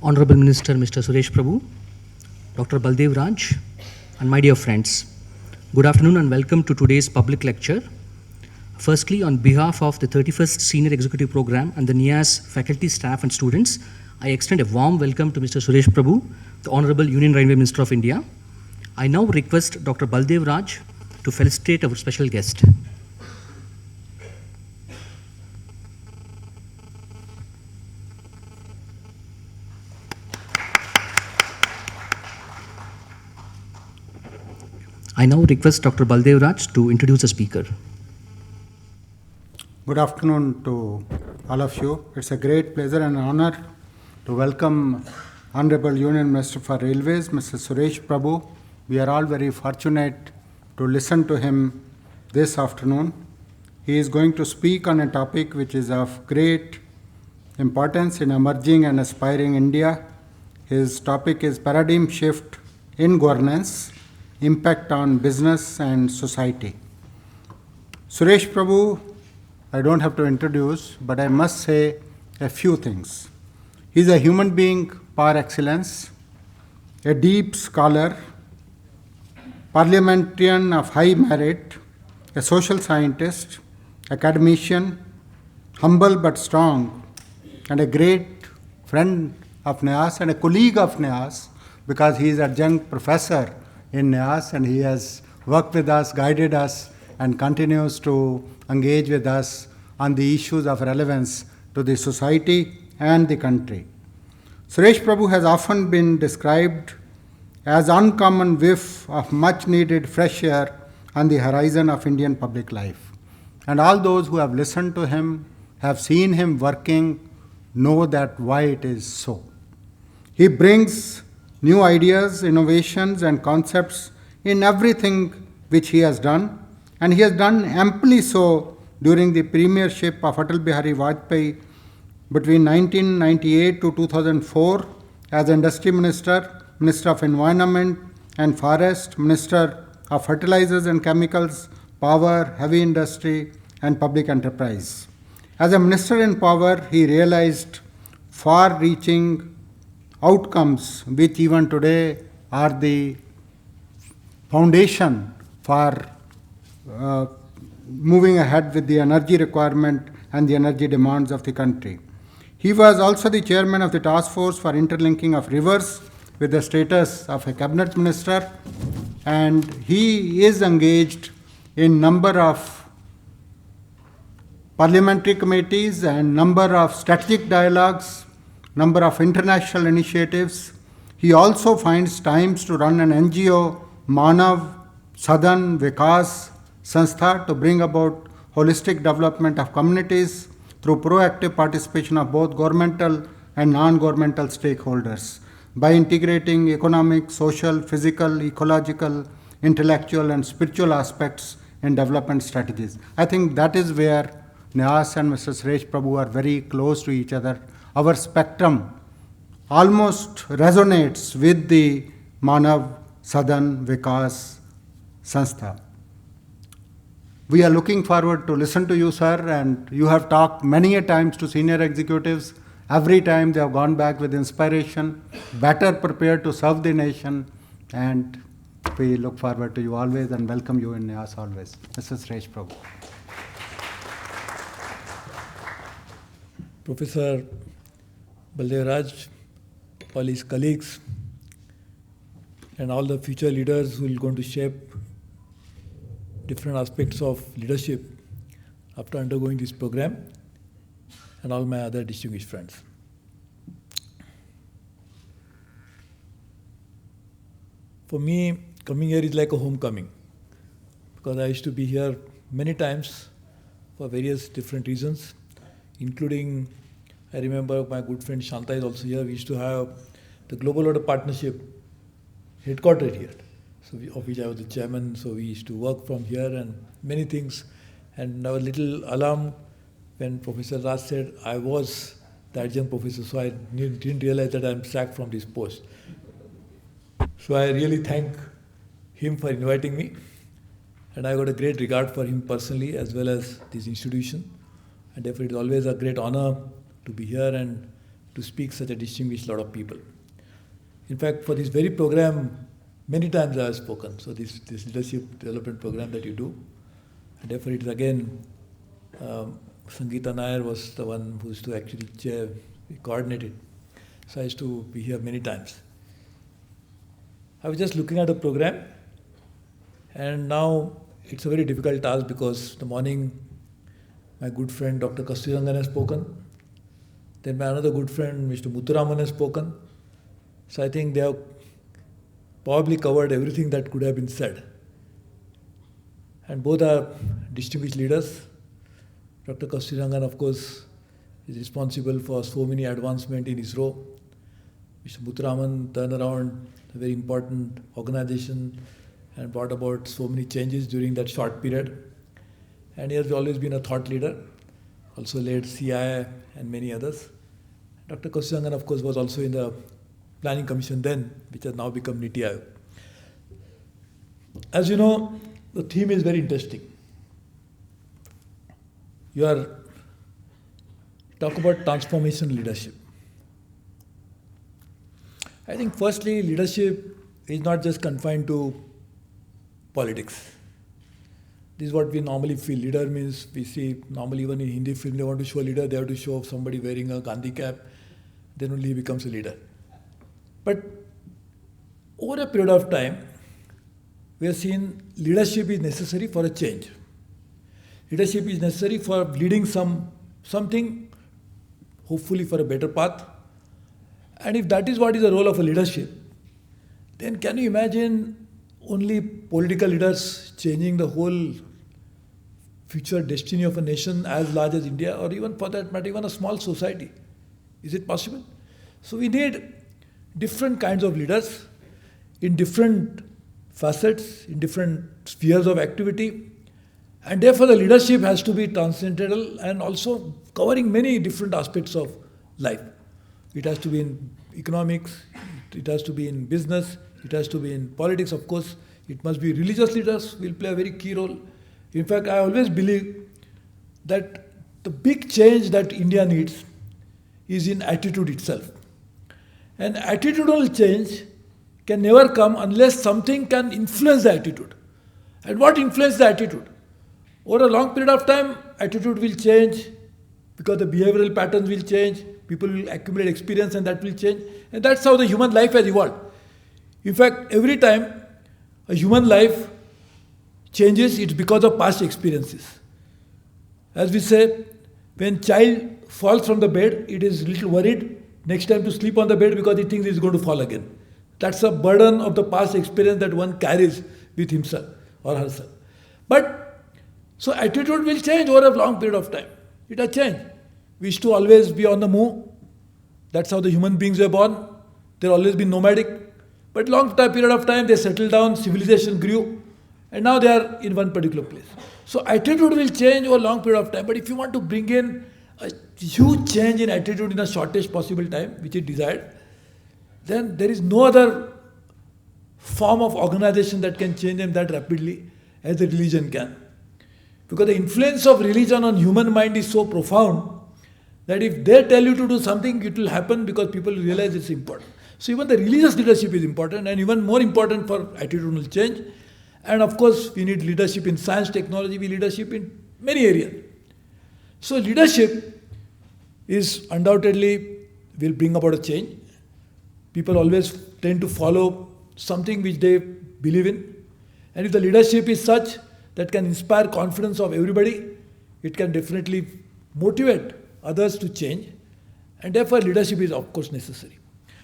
Honorable Minister Mr. Suresh Prabhu, Dr. Baldev Raj, and my dear friends, good afternoon and welcome to today's public lecture. Firstly, on behalf of the 31st Senior Executive Program and the NIAS faculty, staff and students, I extend a warm welcome to Mr. Suresh Prabhu, the Honorable Union Railway Minister of India. I now request Dr. Baldev Raj to felicitate our special guest. I now request Dr. Baldev Raj to introduce the speaker. Good afternoon to all of you. It's a great pleasure and honor to welcome Honorable Union Minister for Railways, Mr. Suresh Prabhu. We are all very fortunate to listen to him this afternoon. He is going to speak on a topic which is of great importance in emerging and aspiring India. His topic is paradigm shift in governance, impact on business and society. Suresh Prabhu, I don't have to introduce, but I must say a few things. He's a human being par excellence, a deep scholar, parliamentarian of high merit, a social scientist, academician, humble but strong, and a great friend of NIAS and a colleague of NIAS because he is adjunct professor in NIAS and he has worked with us, guided us, and continues to engage with us on the issues of relevance to the society and the country. Suresh Prabhu has often been described as uncommon whiff of much needed fresh air on the horizon of Indian public life. And all those who have listened to him, have seen him working, know that why it is so. He brings new ideas, innovations and concepts in everything which he has done, and he has done amply so during the premiership of Atal Bihari Vajpayee between 1998 to 2004 as Industry Minister, Minister of Environment and Forest, Minister of Fertilizers and Chemicals, Power, Heavy Industry and Public Enterprise. As a Minister in Power, he realized far-reaching outcomes which even today are the foundation for moving ahead with the energy requirement and the energy demands of the country. He was also the chairman of the task force for interlinking of rivers with the status of a cabinet minister, and he is engaged in number of parliamentary committees and number of strategic dialogues, number of international initiatives. He also finds times to run an NGO, Manav Sadhan Vikas Sanstha, to bring about holistic development of communities through proactive participation of both governmental and non-governmental stakeholders by integrating economic, social, physical, ecological, intellectual and spiritual aspects in development strategies. I think that is where NIAS and Mr. Suresh Prabhu are very close to each other. Our spectrum almost resonates with the Manav Sadhan Vikas Sanstha. We are looking forward to listen to you, sir, and you have talked many a times to senior executives. Every time they have gone back with inspiration, better prepared to serve the nation, and we look forward to you always and welcome you in NIAS always. Mr. Suresh Prabhu. Professor Baldev Raj, all his colleagues, and all the future leaders who are going to shape different aspects of leadership after undergoing this program, and all my other distinguished friends. For me, coming here is like a homecoming, because I used to be here many times for various different reasons, including, I remember my good friend Shanta is also here. We used to have the Global Order Partnership headquartered here, so of which I was the chairman. So we used to work from here and many things. And our little alarm when Professor Raj said I was the adjunct professor, so I didn't realize that I'm sacked from this post. So I really thank him for inviting me, and I got a great regard for him personally as well as this institution. And therefore, it is always a great honor to be here and to speak such a distinguished lot of people. In fact, for this very program, many times I have spoken. So this leadership development program that you do, and therefore it is again, Sangeeta Nair was the one who used to actually chair, coordinate it. So I used to be here many times. I was just looking at the program, and now it's a very difficult task because the morning my good friend Dr. Kasturirangan has spoken, then my another good friend Mr. Muthuraman has spoken. So I think they have probably covered everything that could have been said. And both are distinguished leaders. Dr. Kasturirangan, of course, is responsible for so many advancements in ISRO. Mr. Muthuraman turned around a very important organization and brought about so many changes during that short period. And he has always been a thought leader, also led CII and many others. Dr. Kasturirangan, of course, was also in the Planning Commission then, which has now become NITI Aayog. As you know, the theme is very interesting. You are talk about transformational leadership. I think firstly, leadership is not just confined to politics. This is what we normally feel. Leader means, we see normally even in Hindi film, they want to show a leader, they have to show somebody wearing a Gandhi cap, then only he becomes a leader. But over a period of time, we have seen leadership is necessary for a change. Leadership is necessary for leading something, hopefully for a better path. And if that is what is the role of a leadership, then can you imagine only political leaders changing the whole future destiny of a nation as large as India, or even for that matter, even a small society? Is it possible? So we need different kinds of leaders in different facets, in different spheres of activity. And therefore the leadership has to be transcendental and also covering many different aspects of life. It has to be in economics, it has to be in business, it has to be in politics, of course. It must be religious leaders will play a very key role. In fact, I always believe that the big change that India needs is in attitude itself. And attitudinal change can never come unless something can influence the attitude. And what influences the attitude? Over a long period of time, attitude will change because the behavioral patterns will change, people will accumulate experience and that will change. And that's how the human life has evolved. In fact, every time a human life changes, it's because of past experiences. As we say, when child falls from the bed, it is a little worried next time to sleep on the bed because it thinks it's going to fall again. That's a burden of the past experience that one carries with himself or herself. But, so attitude will change over a long period of time. It has changed. We used to always be on the move. That's how the human beings were born. They've always been nomadic. But long period of time, they settled down, civilization grew, and now they are in one particular place. So attitude will change over a long period of time. But if you want to bring in a huge change in attitude in the shortest possible time, which is desired, then there is no other form of organization that can change them that rapidly as the religion can. Because the influence of religion on human mind is so profound that if they tell you to do something, it will happen because people realize it's important. So even the religious leadership is important, and even more important for attitudinal change. And of course, we need leadership in science, technology, we need leadership in many areas. So leadership is undoubtedly will bring about a change. People always tend to follow something which they believe in. And if the leadership is such that can inspire confidence of everybody, it can definitely motivate others to change. And therefore leadership is of course necessary.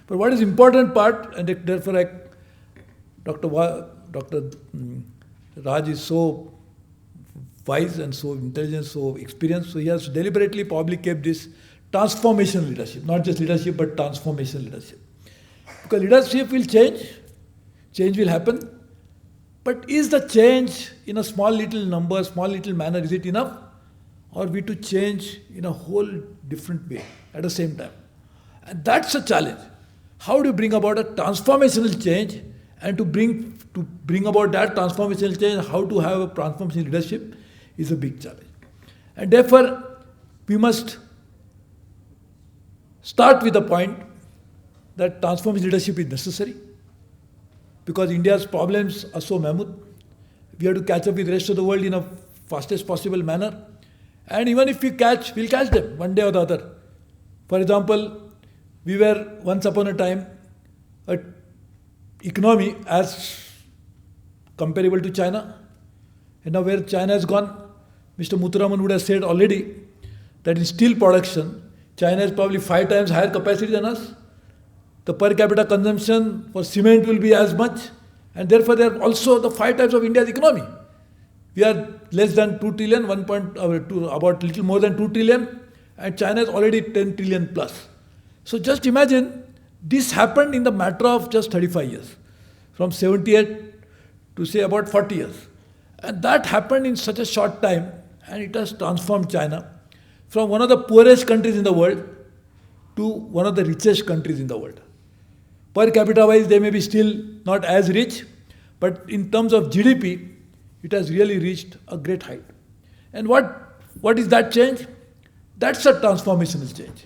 But what is important part, and therefore Dr. Raj is so wise and so intelligent, so experienced, so he has deliberately probably kept this transformational leadership, not just leadership but transformational leadership. Because leadership will change will happen, but is the change in a small little number, small little manner, is it enough? Or we to change in a whole different way at the same time? And that's a challenge. How do you bring about a transformational change, and to bring about that transformational change, how to have a transformational leadership is a big challenge. And therefore, we must start with the point that transformative leadership is necessary because India's problems are so mammoth. We have to catch up with the rest of the world in a fastest possible manner. And even if we catch, we'll catch them one day or the other. For example, we were once upon a time an economy as comparable to China. And now where China has gone, Mr. Muthuraman would have said already that in steel production, China has probably 5 times higher capacity than us. The per capita consumption for cement will be as much, and therefore they are also the 5 times of India's economy. We are less than 2 trillion, about little more than 2 trillion, and China is already 10 trillion plus. So just imagine, this happened in the matter of just 35 years, from 78 to say about 40 years. And that happened in such a short time, and it has transformed China from one of the poorest countries in the world to one of the richest countries in the world. Per capita wise, they may be still not as rich, but in terms of GDP, it has really reached a great height. And what is that change? That's a transformational change.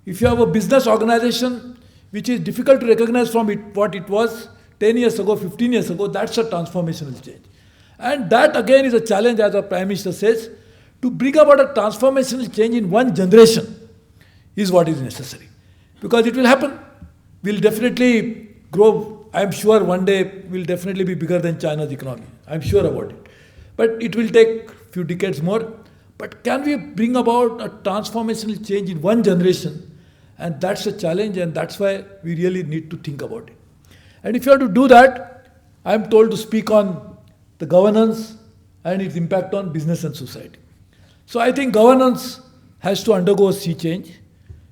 If you have a business organization which is difficult to recognize from what it was 10 years ago, 15 years ago, that's a transformational change. And that again is a challenge, as our Prime Minister says, to bring about a transformational change in one generation is what is necessary. Because it will happen. We'll definitely grow. I'm sure one day we'll definitely be bigger than China's economy. I'm sure about it. But it will take a few decades more. But can we bring about a transformational change in one generation? And that's a challenge, and that's why we really need to think about it. And if you have to do that, I'm told to speak on the governance and its impact on business and society. So I think governance has to undergo a sea change,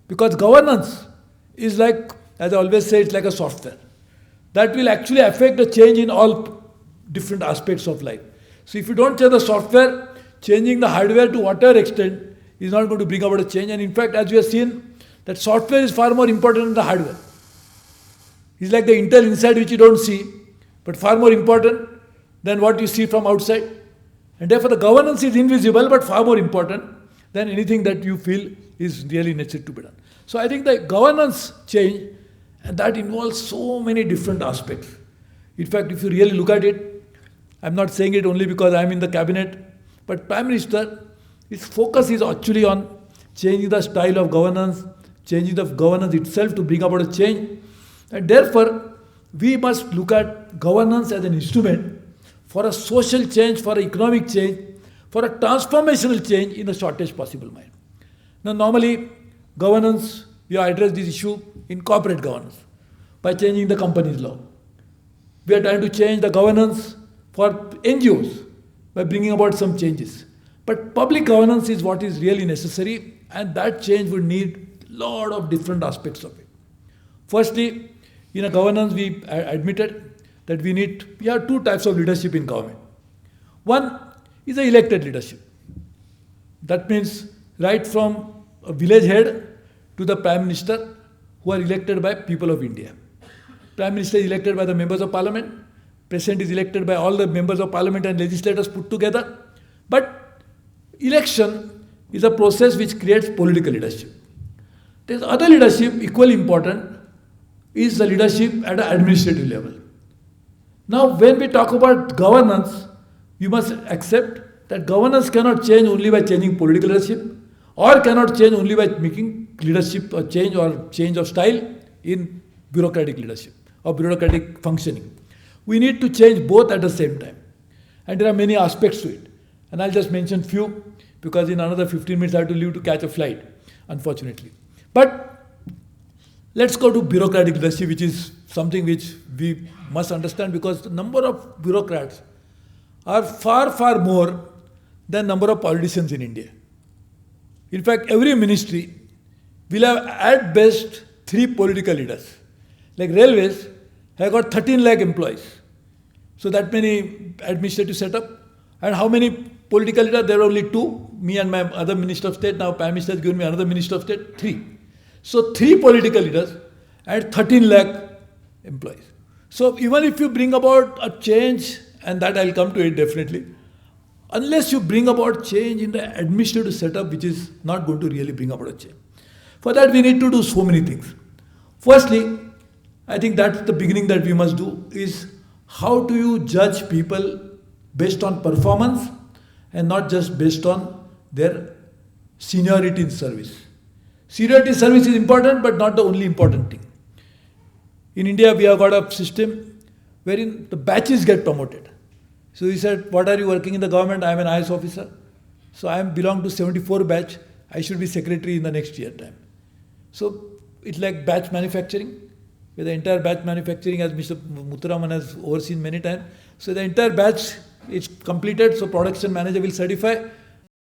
because governance is like, as I always say, it's like a software that will actually affect the change in all different aspects of life. So if you don't change the software, changing the hardware to whatever extent is not going to bring about a change. And in fact, as we have seen, that software is far more important than the hardware. It's like the Intel inside which you don't see, but far more important than what you see from outside. And therefore the governance is invisible but far more important than anything that you feel is really necessary to be done. So I think the governance change, and that involves so many different aspects. In fact, if you really look at it, I'm not saying it only because I'm in the cabinet, but Prime Minister, his focus is actually on changing the style of governance, changing the governance itself to bring about a change. And therefore, we must look at governance as an instrument for a social change, for an economic change, for a transformational change in the shortest possible time. Now, normally, governance, we have addressed this issue in corporate governance by changing the company's law. We are trying to change the governance for NGOs by bringing about some changes. But public governance is what is really necessary, and that change would need a lot of different aspects of it. Firstly, in a governance, we admitted that we have 2 types of leadership in government. One is the elected leadership. That means right from a village head to the Prime Minister, who are elected by people of India. Prime Minister is elected by the members of Parliament. President is elected by all the members of Parliament and legislators put together. But election is a process which creates political leadership. There's other leadership, equally important, is the leadership at an administrative level. Now, when we talk about governance, you must accept that governance cannot change only by changing political leadership, or cannot change only by making leadership a change or change of style in bureaucratic leadership or bureaucratic functioning. We need to change both at the same time. And there are many aspects to it. And I'll just mention few, because in another 15 minutes I have to leave to catch a flight, unfortunately. But let's go to bureaucratic leadership, which is something which we must understand, because the number of bureaucrats are far, far more than number of politicians in India. In fact, every ministry will have at best 3 political leaders. Like railways have got 13 lakh employees. So that many administrative setup. And how many political leaders? There are only 2. Me and my other Minister of State. Now Prime Minister has given me another Minister of State. 3. So 3 political leaders and 13 lakh employees. So even if you bring about a change, and that I'll come to it definitely, unless you bring about change in the administrative setup, which is not going to really bring about a change. For that, we need to do so many things. Firstly, I think that's the beginning that we must do is how do you judge people based on performance and not just based on their seniority in service. Seniority in service is important, but not the only important thing. In India, we have got a system wherein the batches get promoted. So he said, what are you working in the government? I am an IAS officer. So I belong to 74 batch. I should be secretary in the next year time. So it's like batch manufacturing, where the entire batch manufacturing, as Mr. Muthuraman has overseen many times. So the entire batch is completed, so production manager will certify.